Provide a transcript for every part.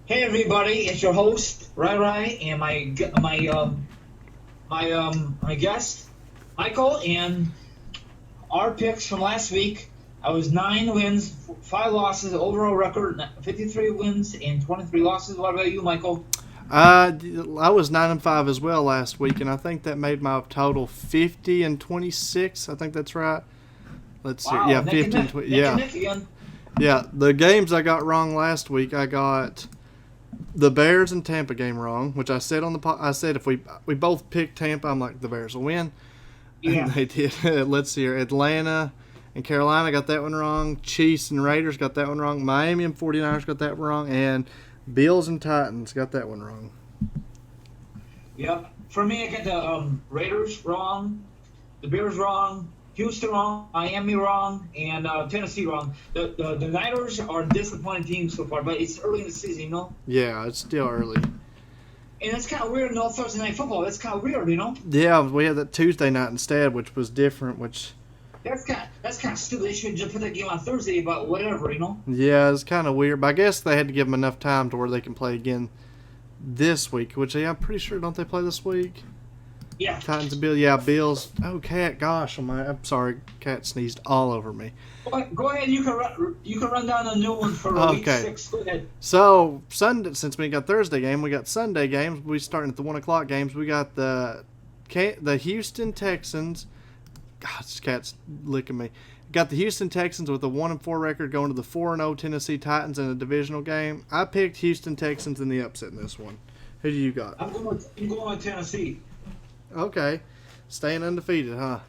Hey everybody, it's your host Rai Rai and my guest Michael. And our picks from last week. I was 9 wins, 5 losses, overall record 53 wins and 23 losses. What about you, Michael? I was 9-5 as well last week, and I think that made my total 50-26. I think that's right. Let's see. Wow, Yeah, neck and 50 and neck, 20. neck and Yeah, neck again. yeah. The games I got wrong last week, I got the Bears and Tampa game wrong, which I said on the I said if we both picked Tampa, I'm like the Bears will win, and Yeah. they did. Let's see here. Atlanta and Carolina got that one wrong. Chiefs and Raiders got that one wrong. Miami and 49ers got that one wrong, and Bills and Titans got that one wrong. Yep. For me, I get the Raiders wrong, the Bears wrong, Houston wrong, Miami wrong, and Tennessee wrong. The Niners are a disappointing team so far, but it's early in the season, you know. Yeah, it's still early. And it's kind of weird, no Thursday night football. That's kind of weird, you know. Yeah, we had that Tuesday night instead, which was different. Which, That's kind of stupid. They should just put that game on Thursday, but whatever, you know. yeah, it's kind of weird. But I guess they had to give them enough time to where they can play again this week. Which, yeah, I'm pretty sure don't they play this week? Yeah. Titans and Bills. Yeah, Bills. Oh, cat. Gosh, I'm sorry. Cat sneezed all over me. Go ahead. You can run down a new one for week Okay. 6. Go ahead. So Sunday, since we got Thursday game, we got Sunday games. We starting at the 1 o'clock games. We got the Houston Texans. God, this cat's licking me. Got the Houston Texans with a 1-4 record going to the 4-0 Tennessee Titans in a divisional game. I picked Houston Texans in the upset in this one. Who do you got? I'm going with Tennessee. Okay, staying undefeated, huh?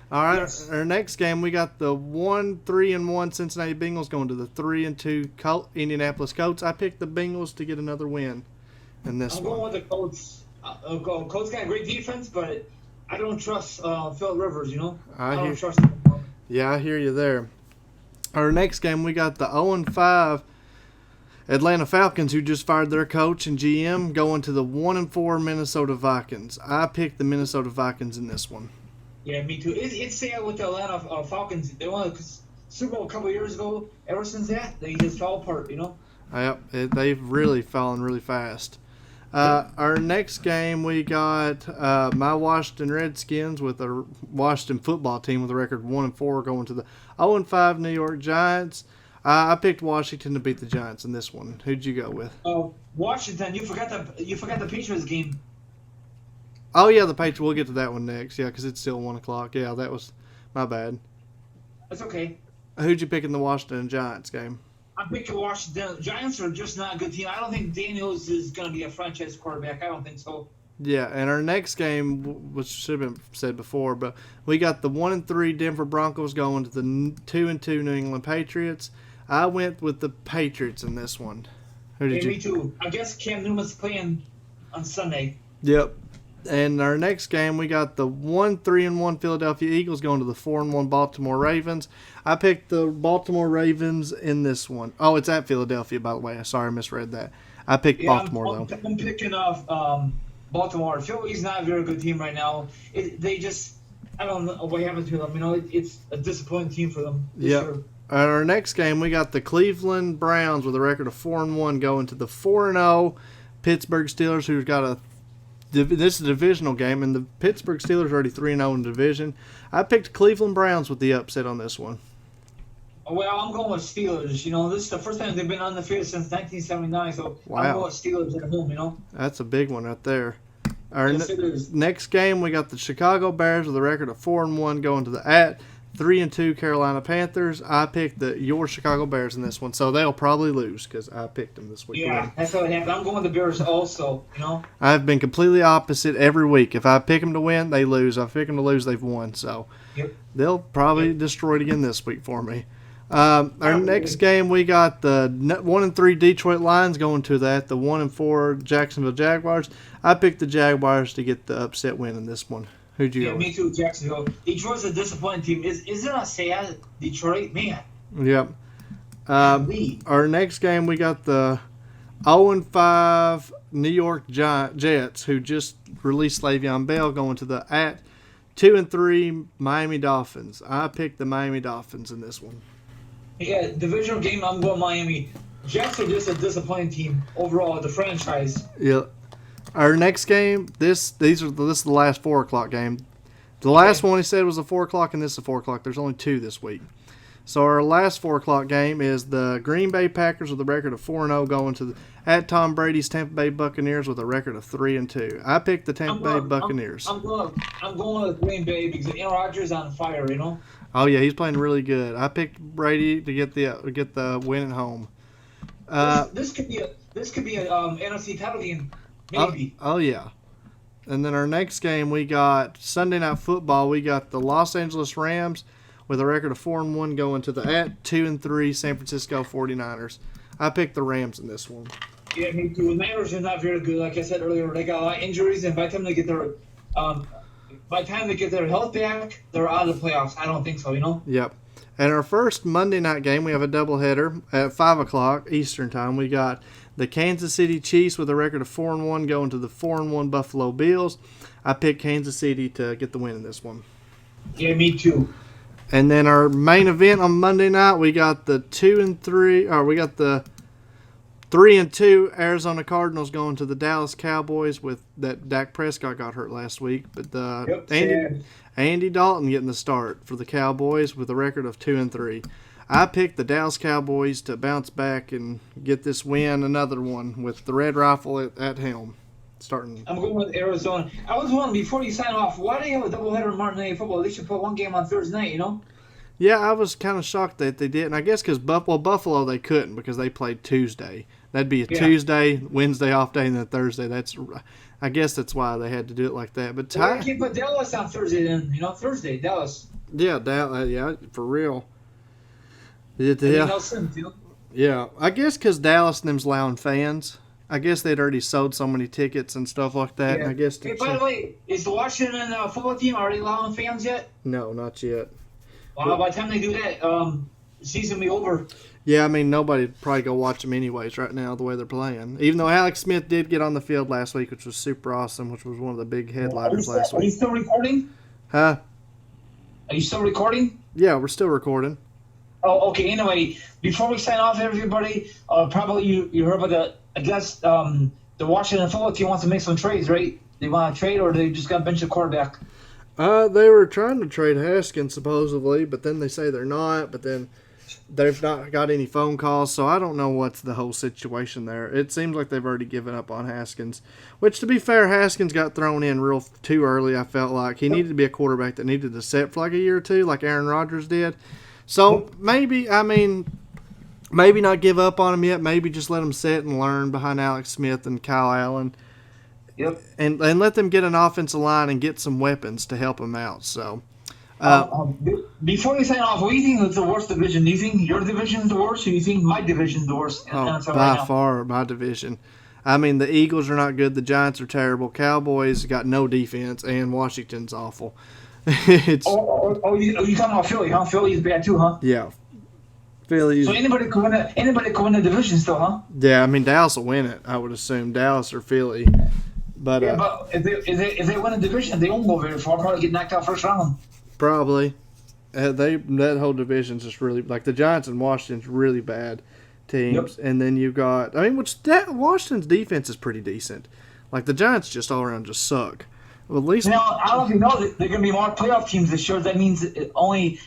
All right. Yes. Our next game, we got the 1-3-1 Cincinnati Bengals going to the 3-2 Indianapolis Colts. I picked the Bengals to get another win in this I'm one. going with the Colts. Colts got a great defense, but I don't trust Phil Rivers. You know. I don't trust him. Yeah, I hear you there. Our next game, we got the 0-5 Atlanta Falcons, who just fired their coach and GM, going to the 1-4 Minnesota Vikings. I picked the Minnesota Vikings in this one. Yeah, me too. It's sad with the Atlanta Falcons. They won the Super Bowl a couple years ago. Ever since that, they just fell apart. You know. Yep, they've really fallen really fast. Our next game, we got my Washington Redskins with a Washington football team with a record 1-4 going to the 0-5 New York Giants. I picked Washington to beat the Giants in this one. Who'd you go with? Washington, you forgot the Patriots game. Oh yeah, the Patriots. We'll get to that one next. Yeah, because it's still 1 o'clock. Yeah, that was my bad. That's okay. Who'd you pick in the Washington Giants game? I'm picking Washington. Giants are just not a good team. I don't think Daniels is going to be a franchise quarterback. I don't think so. Yeah, and our next game, which should have been said before, but we got the 1-3 Denver Broncos going to the 2-2 New England Patriots. I went with the Patriots in this one. Who did Yeah, you? me too. I guess Cam Newman's playing on Sunday. Yep. And our next game, we got the 1-3-1 Philadelphia Eagles going to the 4-1 Baltimore Ravens. I picked the Baltimore Ravens in this one. Oh, it's at Philadelphia, by the way. Sorry, I misread that. I picked Yeah, Baltimore, I'm, though. I'm picking off Baltimore. Philly's not a very good team right now. I don't know what happened to them. You know, it's a disappointing team for them this Yep. year. Our next game, we got the Cleveland Browns with a record of 4-1 going to the 4-0 Pittsburgh Steelers, who's got a. This is a divisional game, and the Pittsburgh Steelers are already 3-0 in the division. I picked Cleveland Browns with the upset on this one. Well, I'm going with Steelers. You know, this is the first time they've been undefeated since 1979, so Wow. I'm going with Steelers at home, you know? That's a big one right there. Our Yes, it is. next game, we got the Chicago Bears with a record of 4-1 going to the at 3-2 Carolina Panthers. I picked your Chicago Bears in this one, so they'll probably lose because I picked them this week. Yeah, that's how it happened. I'm going with the Bears also, you know? I've been completely opposite every week. If I pick them to win, they lose. If I pick them to lose, they've won. So Yep. they'll probably destroy it again this week for me. Our next game, we got the 1-3 Detroit Lions going to that, the 1-4 Jacksonville Jaguars. I picked the Jaguars to get the upset win in this one. Who'd you Yeah, go me with? too, Jacksonville. Detroit's a disappointing team. Isn't it sad? Detroit? Man. Yep. Lee. Our next game, we got the 0-5 New York Jets, who just released Le'Veon Bell, going to the at 2-3 Miami Dolphins. I picked the Miami Dolphins in this one. Yeah, divisional game, I'm going Miami. Jets are just a disappointing team overall. The franchise. Yeah. Our next game, this is the last 4 o'clock game. The last one he said was a 4 o'clock, and this is a 4 o'clock. There's only 2 this week. So our last 4 o'clock game is the Green Bay Packers with a record of 4-0 going to at Tom Brady's Tampa Bay Buccaneers with a record of 3-2. I picked the Tampa Bay Buccaneers. I'm going with Green Bay because Aaron Rodgers on fire. You know. Oh yeah, he's playing really good. I picked Brady to get the win at home. This could be a NFC title game, maybe. Oh yeah. And then our next game, we got Sunday Night Football. We got the Los Angeles Rams with a record of 4-1 going to the at 2-3 San Francisco 49ers. I picked the Rams in this one. Yeah, me too. The Niners are not very good. Like I said earlier, they got a lot of injuries, and by the time they get their health back, they're out of the playoffs. I don't think so. You know. Yep. And our first Monday night game, we have a doubleheader at 5 o'clock Eastern time. We got the Kansas City Chiefs with a record of 4-1 going to the 4-1 Buffalo Bills. I picked Kansas City to get the win in this one. Yeah, me too. And then our main event on Monday night, we got the 3-2 Arizona Cardinals going to the Dallas Cowboys with that Dak Prescott got hurt last week, but Andy Dalton getting the start for the Cowboys with a record of 2-3. I picked the Dallas Cowboys to bounce back and get this win, another one with the Red Rifle at helm. Starting. I'm going with Arizona. I was wondering before you sign off, why do you have a doubleheader on Monday Night Football? They should put one game on Thursday night, you know? Yeah, I was kind of shocked that they didn't. I guess because Buffalo they couldn't because they played Tuesday. That'd be a Tuesday, Wednesday off day, and then Thursday. I guess that's why they had to do it like that. But I can't put Dallas on Thursday then. You know, Thursday, Dallas. Yeah, Dallas. Yeah, for real. Yeah, I guess because Dallas and them's allowing fans. I guess they'd already sold so many tickets and stuff like that. Yeah. And I guess. Hey, by the way, is the Washington football team already allowing fans yet? No, not yet. Well, by the time they do that, the season will be over. Yeah, I mean, nobody'd probably go watch them anyways right now, the way they're playing. Even though Alex Smith did get on the field last week, which was super awesome, which was one of the big headliners last week. Are you still recording? Huh? Are you still recording? Yeah, we're still recording. Oh, okay. Anyway, before we sign off, everybody, probably you heard about the Washington football team wants to make some trades, right? They want to trade, or they just got to bench a quarterback? They were trying to trade Haskins, supposedly, but then they say they're not, but then they've not got any phone calls, so I don't know what's the whole situation there. It seems like they've already given up on Haskins, which, to be fair, Haskins got thrown in real too early, I felt like. He needed to be a quarterback that needed to sit for like a year or two, like Aaron Rodgers did. So maybe not give up on him yet. Maybe just let him sit and learn behind Alex Smith and Kyle Allen. Yep. And let them get an offensive line and get some weapons to help them out. So, before we sign off, what do you think is the worst division? Do you think your division is the worst, or do you think my division is the worst? By far, my division. I mean, the Eagles are not good. The Giants are terrible. Cowboys got no defense, and Washington's awful. You talking about Philly, huh? Philly's bad too, huh? Yeah. Philly's. So anybody could win the division still, huh? Yeah, I mean, Dallas will win it, I would assume. Dallas or Philly. But if they win a division, they won't go very far. Probably get knocked out first round. Probably. That whole division's just really, like, the Giants and Washington's really bad teams. Yep. And then you got, Washington's defense is pretty decent. Like, the Giants just all around just suck. Well, at least. Now, I don't know if you know that there are going to be more playoff teams this year. That means only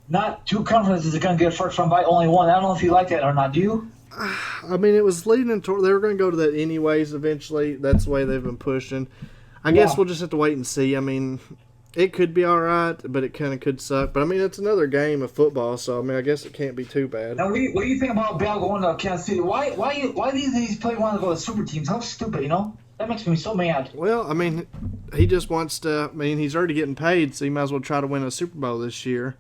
not two conferences are going to get first round by, only one. I don't know if you like that or not. Do you? I mean, it was leading into, they were going to go to that anyways eventually. That's the way they've been pushing. I guess we'll just have to wait and see. I mean, it could be all right, but it kind of could suck. But, I mean, it's another game of football, so, I mean, I guess it can't be too bad. Now, what do you think about Bell going to Kansas City? Why do these players want to go to super teams? How stupid, you know? That makes me so mad. Well, I mean, he just wants to, I mean, he's already getting paid, so he might as well try to win a Super Bowl this year.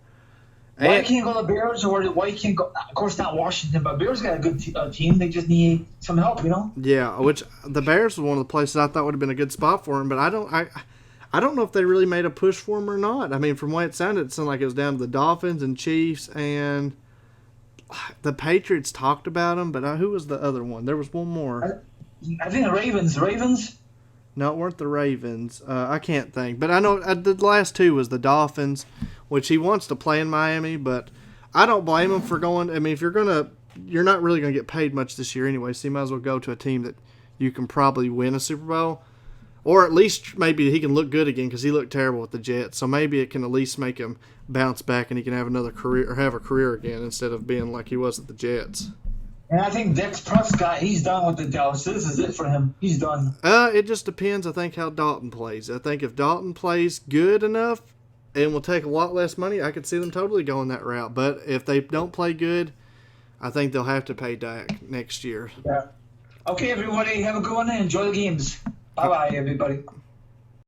Why can't go to the Bears, or why can't go? Of course, not Washington, but Bears got a good team. They just need some help, you know. Yeah, which the Bears was one of the places I thought would have been a good spot for him, but I don't know if they really made a push for him or not. I mean, from the way it sounded like it was down to the Dolphins and Chiefs, and the Patriots talked about him, but who was the other one? There was one more. I think the Ravens. Ravens? No, it weren't the Ravens. I can't think. But I know the last two was the Dolphins, which he wants to play in Miami, but I don't blame him for going. I mean, if you're going to you're not really going to get paid much this year anyway, so you might as well go to a team that you can probably win a Super Bowl. Or at least maybe he can look good again because he looked terrible with the Jets. So maybe it can at least make him bounce back and he can have another career or have a career again instead of being like he was at the Jets. And I think Dak Prescott, he's done with the Dallas. This is it for him. He's done. It just depends, I think, how Dalton plays. I think if Dalton plays good enough and will take a lot less money, I could see them totally going that route. But if they don't play good, I think they'll have to pay Dak next year. Yeah. Okay, everybody, have a good one and enjoy the games. Bye-bye, everybody.